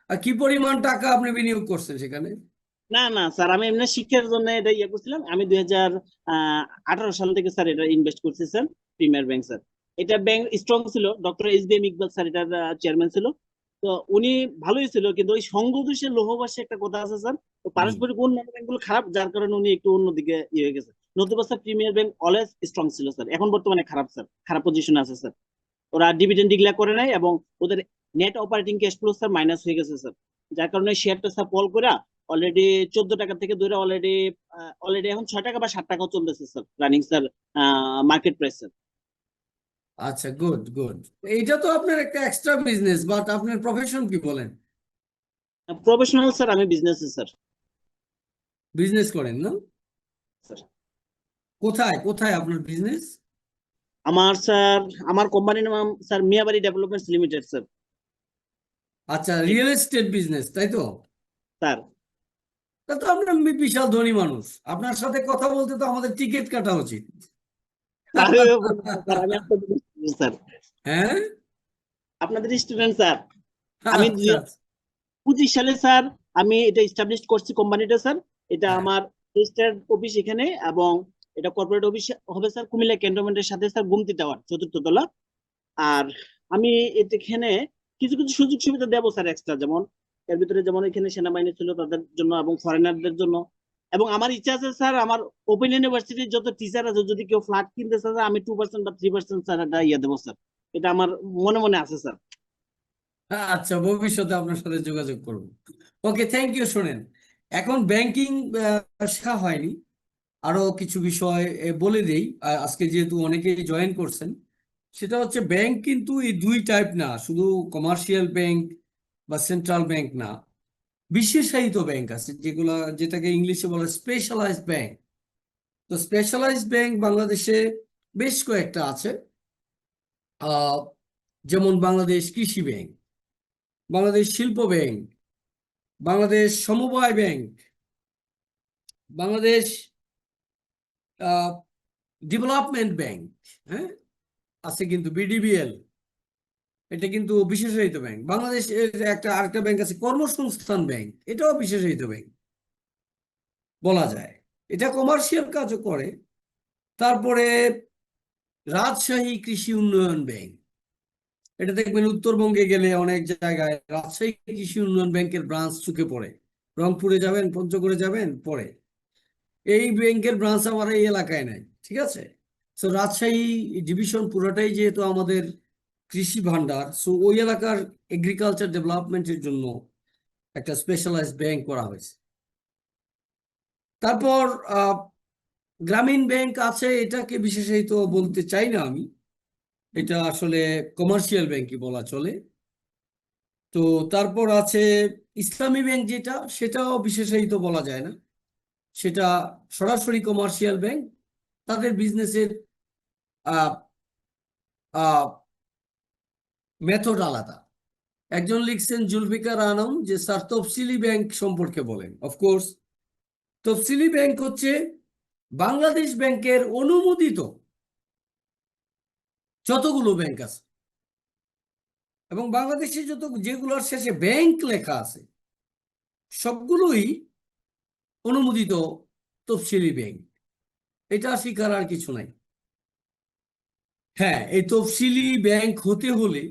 আর কি পরিমাণ টাকা আপনি বিনিয়োগ করছেন সেখানে? না না স্যার, আমি এমনি শিক্ষার জন্য এটা ইয়ে করছিলাম। আমি 2018 সাল থেকে স্যার এটা ইনভেস্ট করছি স্যার, প্রিমিয়ার ব্যাংক স্যার। এটা ব্যাংক স্ট্রং ছিল, ডক্টর SBM ইকবাল স্যার এটার চেয়ারম্যান ছিল। তো উনি ভালোই ছিল, কিন্তু ওই সঙ্গদোষে লোহবাসী একটা কথা আছে স্যার, তো পারস্পরিক অন্যান্য ব্যাংকগুলো খারাপ, যার কারণে উনি একটু অন্যদিকে ইয়ে হয়ে গেছে। নতুবা sir premier bank always strong ছিল স্যার, এখন বর্তমানে খারাপ স্যার, খারাপ পজিশনে আছে স্যার। ওরা ডিভিডেন্ড ডিক্লেয়ার করে নাই, এবং ওদের net operating cash flow sir minus হয়ে গেছে স্যার, যার কারণে শেয়ারটা স্যার ফল করে অলরেডি 14 টাকা থেকে ধরে অলরেডি অলরেডি এখন 6 টাকা বা 7 টাকাও চলতেছে sir running sir, market price sir. আচ্ছা, গুড গুড। এইটা তো আপনার একটা এক্সট্রা বিজনেস, বাট আপনার প্রফেশন কি বলেন? প্রফেশনাল স্যার, আমি বিজনেস স্যার। বিজনেস করেন না? স্যার কোথায় কোথায় আপনার বিজনেস? আমার স্যার, আমার কোম্পানির নাম sir Miabari developments limited sir. আচ্ছা, রিয়েল এস্টেট বিজনেস, তাই তো? স্যার তা তো আপনার বিশাল ধনী মানুষ, আপনার সাথে কথা বলতে তো আমাদের টিকিট কাটা উচিত। আমিও বলবো স্যার, আমি আপনাদের স্টুডেন্ট স্যার, হ্যাঁ, আপনাদের স্টুডেন্ট স্যার। আমি আচ্ছা 2025 সালে স্যার আমি এটা এস্টাবলিশ করছি কোম্পানিটা স্যার। এটা হ্যাঁ। আমার রেজিস্টার্ড অফিস এখানে, এবং এটা কর্পোরেট অফিস হবে স্যার কুমিল্লা ক্যান্টনমেন্টের সাথে স্যার গুমতি টাওয়ার 4th তলা। আর আমি এখানে কিছু কিছু সুযোগ সুবিধা দেবো স্যার এক্সট্রা, যেমন এর ভিতরে যেমন এখানে সেনাবাহিনী ছিল তাদের জন্য এবং ফরেনারদের জন্য। এবং আমার ইচ্ছা আছে স্যার, আমার ওপেন ইউনিভার্সিটির যত টিচার আছে যদি কেউ ফ্ল্যাট কিনতে চায় স্যার, আমি 2% বা 3% স্যার এটা ইয়ে দেবো স্যার। এটা আমার মনে মনে আছে স্যার। আচ্ছা, ভবিষ্যতে আপনার সাথে যোগাযোগ করব। ওকে, থ্যাংক ইউ। শোনেন, এখন ব্যাংকিং শেখা হয়নি, আরো কিছু বিষয় বলে দেই। আজকে যেহেতু অনেকেই জয়েন করছেন, সেটা হচ্ছে ব্যাংক কিন্তু এই দুই টাইপ না, শুধু কমার্শিয়াল ব্যাংক বা সেন্ট্রাল ব্যাংক না, বিশেষায়িত ব্যাংক আছে যেগুলা, যেটাকে ইংলিশে বলে স্পেশালাইজড ব্যাংক। তো স্পেশালাইজড ব্যাংক বাংলাদেশে বেশ কয়েকটা আছে। আহ, যেমন বাংলাদেশ কৃষি ব্যাংক, বাংলাদেশ শিল্প ব্যাংক, বাংলাদেশ সমবায় ব্যাংক, বাংলাদেশ ডেভেলপমেন্ট ব্যাংক, হ্যাঁ আছে কিন্তু BDBL, এটা কিন্তু বিশেষায়িত ব্যাংক। বাংলাদেশের একটা আরেকটা ব্যাংক আছে কর্মসংস্থান ব্যাংক, এটাও বিশেষায়িত ব্যাংক বলা যায়, এটা কমার্শিয়াল কাজও করে। তারপরে রাজশাহী কৃষি উন্নয়ন ব্যাংক, এটা দেখবেন উত্তরবঙ্গে গেলে অনেক জায়গায় রাজশাহী কৃষি উন্নয়ন ব্যাংকের ব্রাঞ্চ চোখে পড়ে। রংপুরে যাবেন, পঞ্চগড়ে যাবেন, পড়ে। এই ব্যাংকের ব্রাঞ্চ আমার এই এলাকায় নাই, ঠিক আছে? তো রাজশাহী ডিভিশন পুরোটাই যেহেতু আমাদের কৃষি ভান্ডার, সো ওই এলাকার এগ্রিকালচার ডেভেলপমেন্টের জন্য একটা স্পেশালাইজড ব্যাংক করা হয়েছে। তারপর গ্রামীণ ব্যাংক আছে, এটাকে বিশেষায়িত বলতে চাই না আমি, এটা আসলে কমার্শিয়াল ব্যাংকই বলা চলে। তো তারপর আছে ইসলামী ব্যাংক, যেটা সেটাও বিশেষায়িত বলা যায় না, সেটা সরাসরি কমার্শিয়াল ব্যাংক। তাদের বিজনেসের মেথড আলাদা। একজন লিখছেন জুলফিকার আলম যে স্যার তফসিলি ব্যাংক সম্পর্কে বলেন। অফকোর্স, তফসিলি ব্যাংক হচ্ছে বাংলাদেশ ব্যাংকের অনুমোদিত যতগুলো ব্যাংক আছে, এবং বাংলাদেশে যেগুলোর শেষে ব্যাংক লেখা আছে সবগুলোই অনুমোদিত তফসিলি ব্যাংক। এটা শিখার আর কিছু নাই। হ্যাঁ, এই তফসিলি ব্যাংক হতে হলে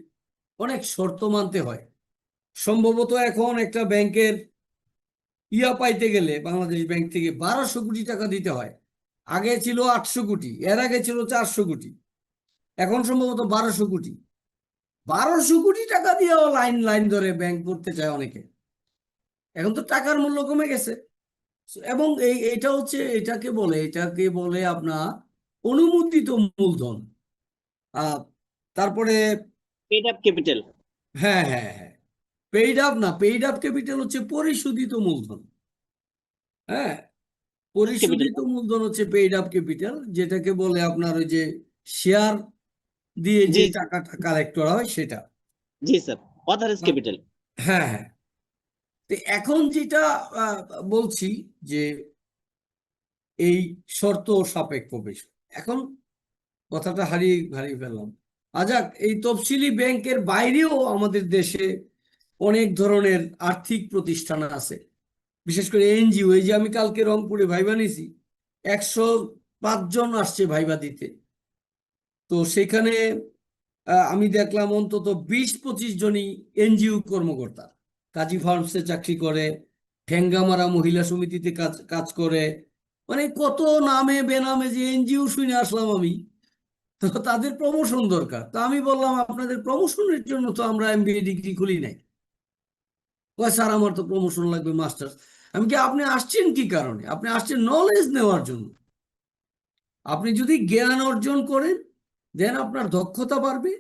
অনেক শর্ত মানতে হয়। সম্ভবত এখন একটা ব্যাংকের পাইতে গেলে বাংলাদেশ ব্যাংক থেকে 1200 কোটি টাকা দিতে হয়। আগে ছিল 800 কোটি, এর আগে ছিল 400 কোটি, এখন সম্ভবত 1200 কোটি। 1200 কোটি টাকা দিয়েও লাইন লাইন ধরে ব্যাংক করতে চায় অনেকে। এখন তো টাকার মূল্য কমে গেছে, এবং এটাকে বলে আপনার অনুমোদিত মূলধন। তারপরে পেড আপ ক্যাপিটাল। হ্যাঁ হ্যাঁ হ্যাঁ, পেইড আপ না, পেইড আপ ক্যাপিটাল হচ্ছে পরিশোধিত মূলধন। হ্যাঁ, পরিশোধিত মূলধন হচ্ছে পেইড আপ ক্যাপিটাল, যেটাকে বলে আপনার ওই যে শেয়ার দিয়ে যে জি টাকাটা কালেক্ট করা হয় সেটা। জি স্যার, অথরাইজ ক্যাপিটাল। হ্যাঁ হ্যাঁ। তো এখন যেটা বলছি যে এই শর্ত সাপেক্ষ বিষয়, এখন কথাটা হারিয়ে হারিয়ে ফেললাম। যাক, এই তফসিলি ব্যাংকের বাইরেও আমাদের দেশে অনেক ধরনের আর্থিক প্রতিষ্ঠান আছে, বিশেষ করে এনজিও। এই যে আমি কালকে রংপুরে ভাইবা নিছি, 105 জন আসছে ভাইবা দিতে। তো সেখানে আমি দেখলাম অন্তত 20-25 জনই এনজিও কর্মকর্তা, কাজী ফার্মসে চাকরি করে, ঠেঙ্গামারা মহিলা সমিতিতে কাজ কাজ করে, মানে কত নামে বেনামে যে এনজিও শুনে আসলাম আমি। তো তাদের প্রমোশন দরকার। তো আমি বললাম, আপনাদের প্রমোশনের জন্য তো আমরা এমবিএ ডিগ্রি খুলি নাই। কয় স্যার, আমার তো প্রমোশন লাগবে, মাস্টার্স। আমি কি, আপনি আসছেন কি কারণে? আপনি আসছেন নলেজ নেওয়ার জন্য। আপনি যদি জ্ঞান অর্জন করেন, দেন আপনার দক্ষতা বাড়বে,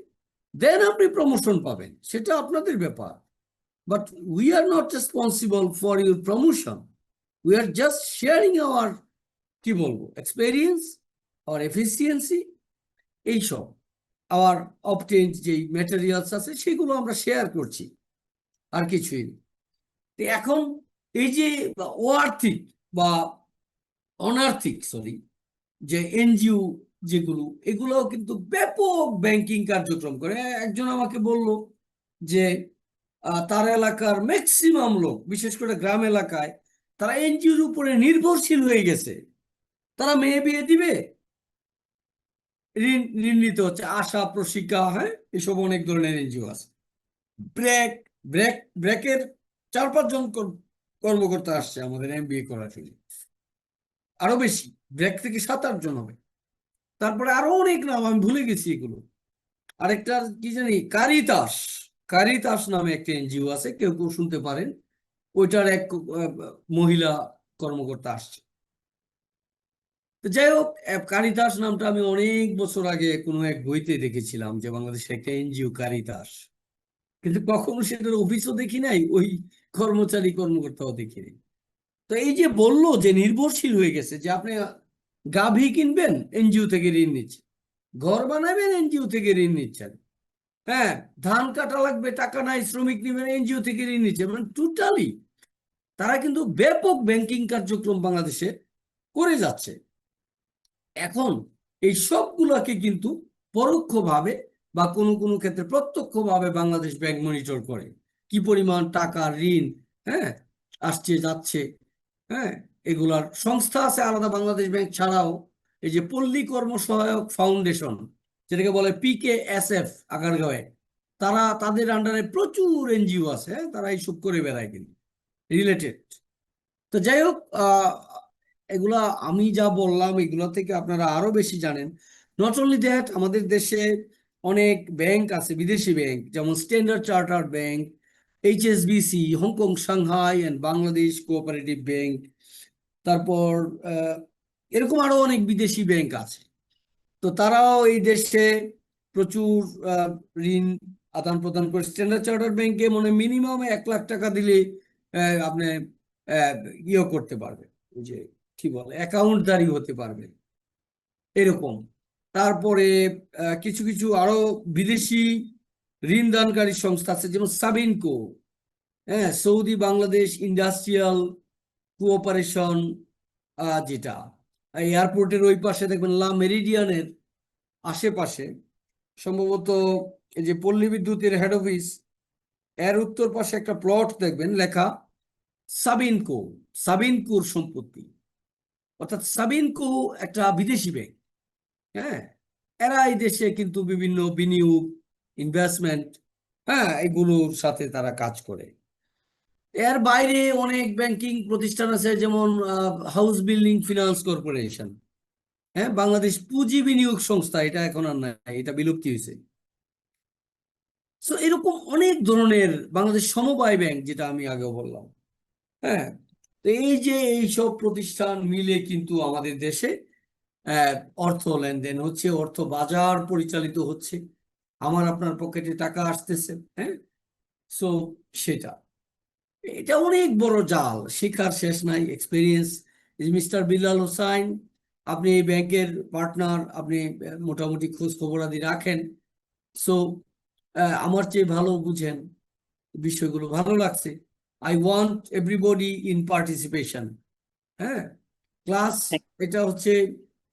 দেন আপনি প্রমোশন পাবেন, সেটা আপনাদের ব্যাপার। But we are not responsible for your promotion. We are just sharing our, কি বলবো, এক্সপেরিয়েন্স আর এফিসিয়েন্সি, এইসব আওয়ার অবটেইনড যেই ম্যাটেরিয়ালস আছে সেগুলো আমরা শেয়ার করছি, আর কিছুই না। তো এখন এই যে অআর্থিক বা অনার্থিক, সরি, যে এনজিও যেগুলো, এগুলোও কিন্তু ব্যাপক ব্যাংকিং কার্যক্রম করে। একজন আমাকে বলল যে তার এলাকার ম্যাক্সিমাম লোক, বিশেষ করে গ্রাম এলাকায়, তারা এনজিওর উপরে নির্ভরশীল হয়ে গেছে। তারা মেয়ে বিয়ে দিবে, ঋণ ঋণ নিতে হচ্ছে। আশা, প্রশিকা, হ্যাঁ, এসব অনেক ধরনের এনজিও আছে। ব্র্যাক, ব্র্যাকের 4-5 জন কর্মকর্তা আসছে আমাদের এমবিএ করার জন্য, আরো বেশি, ব্র্যাক থেকে 7-8 জন হবে। তারপরে আরো অনেক নাম, আমি ভুলে গেছি এগুলো। আরেকটা কি জানি, কারিতাস, কারিতাস নামে একটা এনজিও আছে, কেউ কেউ শুনতে পারেন। ওইটার এক মহিলা কর্মকর্তা আসছে। তো যাই হোক, কারিতাস নামটা আমি অনেক বছর আগে কোনো এক বইতে দেখেছিলাম, যে বাংলাদেশে একটা এনজিও কারিতাস, কিন্তু কখনো সেটার অফিসও দেখি নাই, ওই কর্মকর্তাও দেখিনি। তো এই যে বললো যে নির্ভরশীল হয়ে গেছে, যে আপনি গাভী কিনবেন, এনজিও থেকে ঋণ নিচ্ছেন, ঘর বানাবেন, এনজিও থেকে ঋণ নিচ্ছেন, হ্যাঁ, ধান কাটা লাগবে, টাকা নাই, শ্রমিক নিবেন, এনজিও থেকে ঋণ নিচ্ছেন, মানে টোটালি তারা কিন্তু ব্যাপক ব্যাংকিং কার্যক্রম বাংলাদেশে করে যাচ্ছে। এখন এই সবগুলোকে কিন্তু পরোক্ষভাবে বা কোনো কোনো ক্ষেত্রে প্রত্যক্ষভাবে বাংলাদেশ ব্যাংক মনিটর করে, কি পরিমাণ টাকা, ঋণ, হ্যাঁ, আসছে যাচ্ছে। হ্যাঁ, এগুলার সংস্থা আছে আলাদা বাংলাদেশ ব্যাংক ছাড়াও। এই যে পল্লী কর্মসহায়ক ফাউন্ডেশন, যেটাকে বলে PKSF আগারগাঁওয়ে, তারা, তাদের আন্ডারে প্রচুর এনজিও আছে, হ্যাঁ, তারা এইসব করে বেড়ায় কিন্তু রিলেটেড। তো যাই হোক, এগুলা আমি যা বললাম, এগুলো থেকে আপনারা আরো বেশি জানেন। নট অনলি দ্যাট, আমাদের দেশে অনেক ব্যাংক আছে, বিদেশি ব্যাংক, যেমন standard chartered bank, HSBC, Hong Kong Shanghai and Bangladesh cooperative bank. তারপর এরকম আরো অনেক বিদেশি ব্যাংক আছে। তো তারাও এই দেশে প্রচুর ঋণ আদান প্রদান করে। স্ট্যান্ডার্ড চার্টার্ড ব্যাংকে মানে মিনিমাম 1 লাখ টাকা দিলে আপনি ইয়ে করতে পারবেন, ওই যে কি বলে, অ্যাকাউন্টদারি হতে পারবে, এরকম। তারপরে কিছু কিছু আরো বিদেশি ঋণ দানকারী সংস্থা আছে, যেমন সাবিনকো, হ্যাঁ, সৌদি বাংলাদেশ ইন্ডাস্ট্রিয়াল কোঅপারেশন, যেটা এয়ারপোর্টের ওই পাশে দেখবেন, লা মেরিডিয়ানের আশেপাশে, সম্ভবত এই যে পল্লী বিদ্যুতের হেড অফিস, এর উত্তর পাশে একটা প্লট দেখবেন লেখা সাবিনকো, সাবিনকোর সম্পত্তি। অর্থাৎ সাবিনকো একটা বিদেশি ব্যাংক, হ্যাঁ, এরা এই দেশে কিন্তু বিভিন্ন বিনিয়োগ, ইনভেস্টমেন্ট, হ্যাঁ, এগুলোর সাথে তারা কাজ করে। এর বাইরে অনেক ব্যাংকিং প্রতিষ্ঠান আছে, যেমন হাউস বিল্ডিং ফিনান্স কর্পোরেশন, হ্যাঁ, বাংলাদেশ পুঁজি বিনিয়োগ সংস্থা, এটা এখন আর নাই, এটা বিলুপ্তি হয়েছে। সো এরকম অনেক ধরনের, বাংলাদেশ সমবায় ব্যাংক, যেটা আমি আগেও বললাম, হ্যাঁ। তো এই যে এইসব প্রতিষ্ঠান মিলে কিন্তু আমাদের দেশে অর্থ লেনদেন হচ্ছে, অর্থ বাজার পরিচালিত হচ্ছে, আমার আপনার পকেটে টাকা আসতেছে, হ্যাঁ। সো সেটা, এটা অনেক বড় জাল, শেখার শেষ নাই, এক্সপিরিয়েন্স মিস্টার বিলাল হোসাইন, আপনি এই ব্যাংকের পার্টনার, আপনি মোটামুটি খোঁজ খবরাদি রাখেন, সো আমার চেয়ে ভালো বুঝেন বিষয়গুলো, ভালো লাগছে। I want everybody in participation. হ্যাঁ, ক্লাস এটা হচ্ছে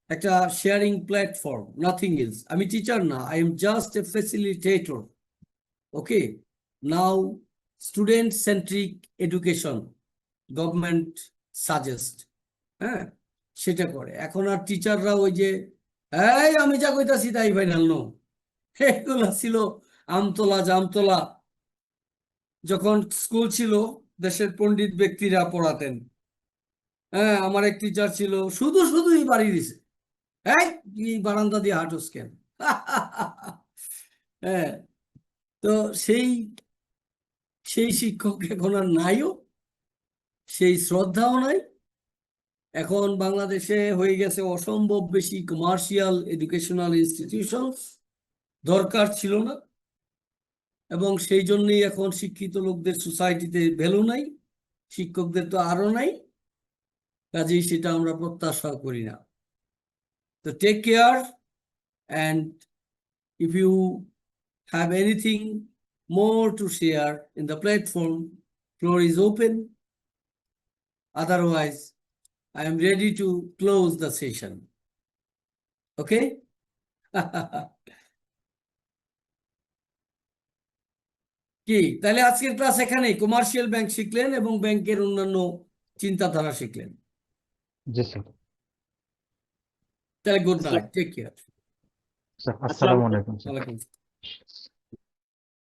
একটা শেয়ারিং প্ল্যাটফর্ম, নাথিং এলস। আমি টিচার না, I am just a facilitator. Okay, now student centric education government suggest, হ্যাঁ, সেটা করে। এখন আর টিচাররা ওই যে এই আমি যা কইতাছি তাই ফাইনাল নো, এগুলা ছিল আমতলা জামতলা। যখন স্কুল ছিল দেশের পণ্ডিত ব্যক্তিরা পড়াতেন। হ্যাঁ, আমার এক টিচার ছিল, শুধু শুধুই বাড়ি দিছে, এই বারান্দা দিয়ে হাঁটুস কেন? হ্যাঁ, তো সেই সেই শিক্ষক এখন আর নাইও, সেই শ্রদ্ধাও নাই। এখন বাংলাদেশে হয়ে গেছে অসম্ভব বেশি কমার্শিয়াল এডুকেশনাল ইনস্টিটিউশনস, দরকার ছিল না। এবং সেই জন্যই এখন শিক্ষিত লোকদের সোসাইটিতে ভ্যালু নাই, শিক্ষকদের তো আরো নাই, কাজেই সেটা আমরা প্রত্যাশা করি না। তো take care, and if you have anything more to share in the platform, floor is open. Otherwise, I am ready to close the session. Okay? কি তাহলে আজকের ক্লাস এখানেই, কমার্শিয়াল ব্যাংক শিখলেন এবং ব্যাংকের অন্যান্য চিন্তাধারা শিখলেন। জি স্যার। তাহলে good night, take care. Sir আসসালামু আলাইকুম স্যার। ওয়ালাইকুম